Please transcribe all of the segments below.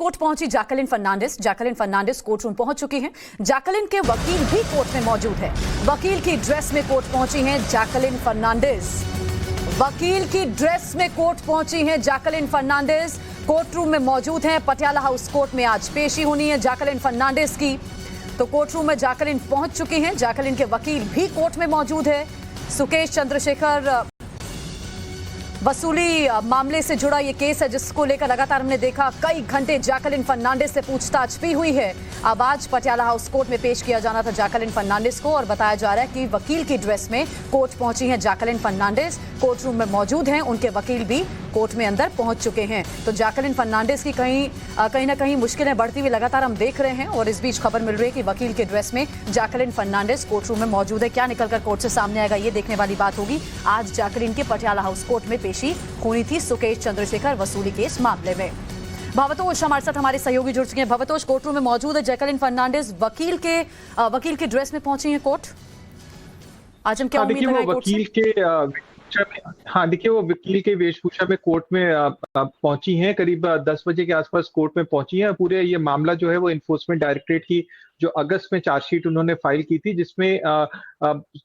Court पहुंची Jacqueline Fernandez. Jacqueline Fernandez court room पहुंच चुकी हैं। जैकलिन के वकील भी कोर्ट में मौजूद है। वकील की ड्रेस में कोर्ट पहुंची हैं जैकलिन फर्नांडिस। वकील की ड्रेस में कोर्ट पहुंची हैं जैकलिन फर्नांडिस। कोर्ट रूम में मौजूद हैं। पटियाला हाउस कोर्ट में आज पेशी होनी है जैकलिन फर्नांडिस की। तो कोर्ट रूम में जैकलिन पहुंच चुकी हैं। जैकलिन के वकील भी कोर्ट में मौजूद है। सुकेश चंद्रशेखर वसूली मामले से जुड़ा यह केस है जिसको लेकर लगातार हमने देखा कई घंटे जैकलिन फर्नांडिस से पूछताछ भी हुई है। अब आज पटियाला हाउस कोर्ट में पेश किया जाना था जैकलिन फर्नांडिस को और बताया जा रहा है कि वकील की ड्रेस में कोर्ट पहुंची हैं जैकलिन फर्नांडिस। कोर्ट रूम में मौजूद हैं। उनके वकील भी कोर्ट में अंदर पहुंच चुके हैं। तो जैकलिन फर्नांडिस की कहीं ना कहीं मुश्किलें बढ़ती हुई लगातार हम देख रहे हैं और इस बीच खबर मिल रही है कि वकील के ड्रेस में जैकलिन फर्नांडिस कोर्ट रूम में मौजूद है। क्या निकलकर कोर्ट से सामने आएगा ये देखने वाली बात होगी। आज जैकलिन के पटियाला हाउस कोर्ट में पेशी होनी थी सुकेश चंद्रशेखर वसूली केस मामले में। भवतोष हमारे साथ हमारे सहयोगी जुड़ चुके हैं। भवतोष, कोर्ट रूम में मौजूद है जैकलिन फर्नांडिस। वकील के ड्रेस में पहुंची है कोर्ट। आज हम क्या उम्मीद लगाएं कोर्ट से? हाँ देखिए, वो वकील के वेशभूषा में कोर्ट में पहुंची हैं। करीब 10 बजे के आसपास कोर्ट में पहुंची हैं। पूरे ये मामला जो है वो इन्फोर्समेंट डायरेक्टरेट की जो अगस्त में चार्जशीट उन्होंने फाइल की थी, जिसमें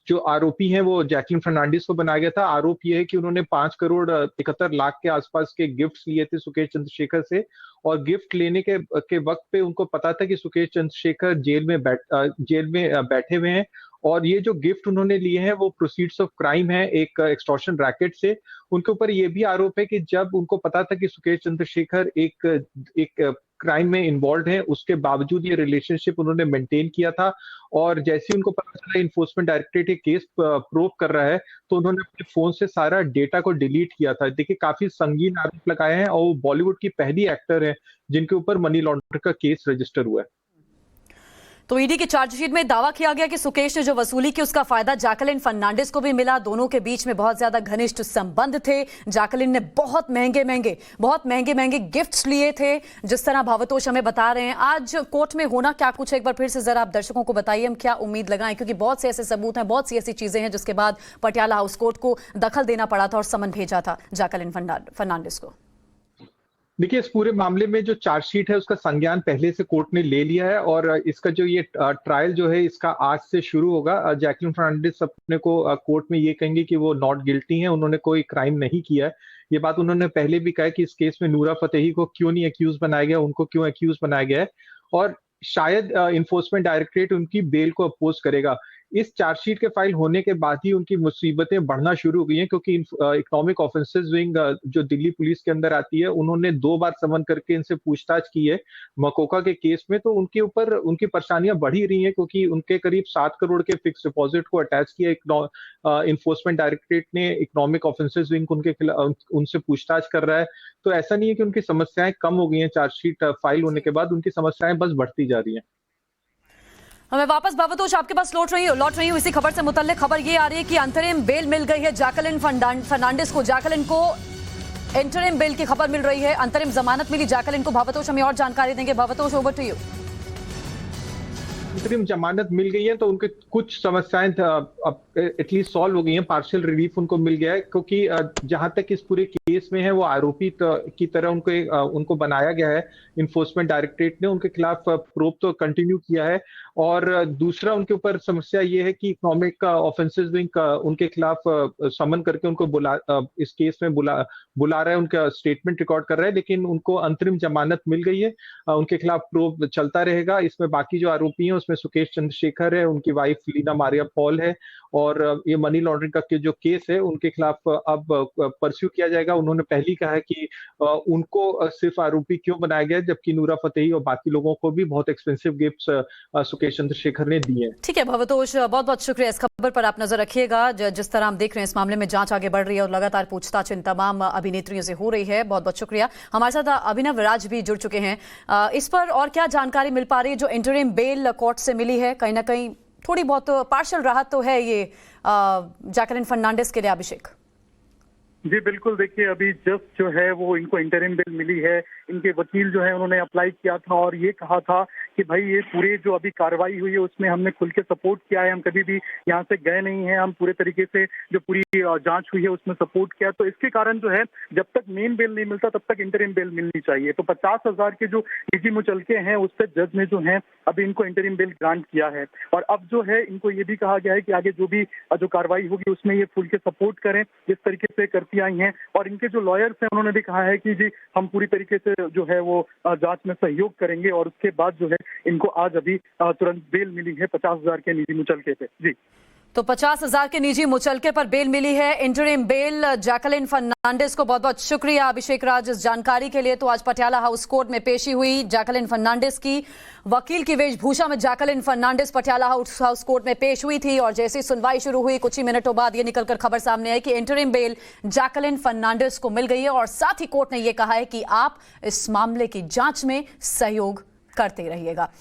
जो आरोपी हैं वो जैकलिन फर्नांडिस को बनाया गया था। आरोप ये है कि उन्होंने 5 करोड़ 71 लाख के आसपास के गिफ्ट लिए थे सुकेश चंद्रशेखर से और गिफ्ट लेने के वक्त पे उनको पता था कि सुकेश चंद्रशेखर जेल में बैठे हुए हैं और ये जो गिफ्ट उन्होंने लिए हैं वो प्रोसीड्स ऑफ क्राइम है, एक एक्सटॉर्शन रैकेट से। उनके ऊपर ये भी आरोप है कि जब उनको पता था कि सुकेश चंद्रशेखर एक क्राइम में इन्वॉल्व है, उसके बावजूद ये रिलेशनशिप उन्होंने मेंटेन किया था और जैसे ही उनको पता चला इन्फोर्समेंट डायरेक्टरेट ये केस प्रोब कर रहा है तो उन्होंने अपने फोन से सारा डेटा को डिलीट किया था। देखिए, काफी संगीन आरोप लगाए हैं और वो बॉलीवुड की पहली एक्टर है जिनके ऊपर मनी लॉन्ड्रिंग का केस रजिस्टर हुआ है। तो ईडी की चार्जशीट में दावा किया गया कि सुकेश ने जो वसूली की उसका फायदा जैकलिन फर्नांडिस को भी मिला। दोनों के बीच में बहुत ज्यादा घनिष्ठ संबंध थे। जैकलिन ने बहुत महंगे गिफ्ट्स लिए थे, जिस तरह भवतोष हमें बता रहे हैं। आज कोर्ट में होना क्या कुछ है, एक बार फिर से जरा आप दर्शकों को बताइए, हम क्या उम्मीद लगाएं, क्योंकि बहुत से ऐसे सबूत हैं, बहुत सी ऐसी चीजें हैं जिसके बाद पटियाला हाउस कोर्ट को दखल देना पड़ा था और समन भेजा था जैकलिन फर्नांडिस को। देखिए, इस पूरे मामले में जो चार्जशीट है उसका संज्ञान पहले से कोर्ट ने ले लिया है और इसका जो ये ट्रायल जो है इसका आज से शुरू होगा। जैकलिन फर्नांडिस अपने को कोर्ट में ये कहेंगे कि वो नॉट गिल्टी हैं, उन्होंने कोई क्राइम नहीं किया है। ये बात उन्होंने पहले भी कहा है कि इस केस में नूरा फतेही को क्यों नहीं एक्यूज बनाया गया, उनको क्यों एक्यूज बनाया गया है और शायद इन्फोर्समेंट डायरेक्टरेट उनकी बेल को अपोज करेगा। इस चार्जशीट के फाइल होने के बाद ही उनकी मुसीबतें बढ़ना शुरू हो गई हैं, क्योंकि इकोनॉमिक ऑफेंसेस विंग जो दिल्ली पुलिस के अंदर आती है उन्होंने 2 बार समन करके इनसे पूछताछ की है मकोका के केस में। तो उनके ऊपर उनकी परेशानियां बढ़ ही रही हैं, क्योंकि उनके करीब 7 करोड़ के फिक्स डिपॉजिट को अटैच किया इन्फोर्समेंट डायरेक्टरेट ने। इकोनॉमिक ऑफेंसेस विंग उनसे पूछताछ कर रहा है। तो ऐसा नहीं है कि उनकी समस्याएं कम हो गई हैं चार्जशीट फाइल होने के बाद, उनकी समस्याएं बस बढ़ती जा रही हैं। मैं वापस भवतोष आपके पास लौट रही हूँ इसी खबर से मुतल्लिक। खबर ये आ रही है कि अंतरिम बेल मिल गई है जैकलिन फर्नांडिस को। जैकलिन को इंटरिम बेल की खबर मिल रही है, अंतरिम जमानत मिली जैकलिन को। भवतोष हमें और जानकारी देंगे। Bhavtosh, over to you. अंतरिम जमानत मिल गई है तो उनके कुछ समस्याएं एटलीस्ट सॉल्व हो गई हैं, पार्शियल रिलीफ उनको मिल गया है, क्योंकि जहां तक इस पूरे केस में है वो आरोपी की तरह उनको बनाया गया है। इन्फोर्समेंट डायरेक्टरेट ने उनके खिलाफ प्रोब तो कंटिन्यू किया है और दूसरा उनके ऊपर समस्या ये है कि इकोनॉमिक ऑफेंसेस विंग उनके खिलाफ समन करके उनको इस केस में बुला रहा है, उनका स्टेटमेंट रिकॉर्ड कर रहा है, लेकिन उनको अंतरिम जमानत मिल गई है। उनके खिलाफ प्रोब चलता रहेगा। इसमें बाकी जो आरोपी हैं उसमें सुकेश चंद्रशेखर है, उनकी वाइफ लीना मारिया पॉल है और ये मनी लॉन्ड्रिंग का जो केस है उनके खिलाफ अब परस्यू किया जाएगा। उन्होंने पहले ही कहा है कि उनको सिर्फ आरोपी क्यों बनाया गया, जबकि नूरा फतेही और बाकी लोगों को भी बहुत एक्सपेंसिव गिफ्ट्स सुकेश चंद्रशेखर ने दिए। ठीक है भवतोष, बहुत बहुत शुक्रिया। इस खबर पर आप नजर रखिएगा। जिस तरह हम देख रहे हैं इस मामले में जांच आगे बढ़ रही है और लगातार पूछताछ इन तमाम अभिनेत्रियों से हो रही है। बहुत बहुत शुक्रिया। हमारे साथ अभिनव राज भी जुड़ चुके हैं। इस पर और क्या जानकारी मिल पा रही है जो इंटरिम बेल कोर्ट से मिली है? कहीं ना कहीं थोड़ी बहुत पार्शियल राहत तो है ये जैकलिन फर्नांडिस के लिए। अभिषेक जी बिल्कुल, देखिए अभी जस्ट जो है वो इनको इंटरिम बेल मिली है इनके वकील जो है उन्होंने अप्लाई किया था और ये कहा था कि भाई ये पूरे जो अभी कार्रवाई हुई है उसमें हमने खुल के सपोर्ट किया है, हम कभी भी यहाँ से गए नहीं हैं, हम पूरे तरीके से जो पूरी जांच हुई है उसमें सपोर्ट किया। तो इसके कारण जो है जब तक मेन बेल नहीं मिलता तब तक इंटरिम बेल मिलनी चाहिए। तो 50,000 के जो निजी मुचलके हैं उस पर जज ने जो है अभी इनको इंटरिम बेल ग्रांट किया है और अब जो है इनको ये भी कहा गया है कि आगे जो भी जो कार्रवाई होगी उसमें ये खुल के सपोर्ट करें जिस तरीके से करती आई हैं। और इनके जो लॉयर्स हैं उन्होंने भी कहा है कि जी हम पूरी तरीके से जो है वो जांच में सहयोग करेंगे और उसके बाद जो है इनको आज अभी तुरंत बेल मिली है 50,000 के निजी मुचलके पे। जी तो 50,000 के निजी मुचलके पर बेल मिली है, इंटरिम बेल। जैकलिन फर्नांडिस को बहुत बहुत शुक्रिया अभिषेक राज इस जानकारी के लिए। तो आज पटियाला हाउस कोर्ट में पेशी हुई जैकलिन फर्नांडिस की। वकील की वेशभूषा में जैकलिन फर्नांडिस पटियाला हाउस कोर्ट में पेश हुई थी और जैसे सुनवाई शुरू हुई कुछ ही मिनटों बाद ये निकलकर खबर सामने आई कि इंटरिम बेल जैकलिन फर्नांडिस को मिल गई है और साथ ही कोर्ट ने यह कहा है कि आप इस मामले की जांच में सहयोग करते रहिएगा।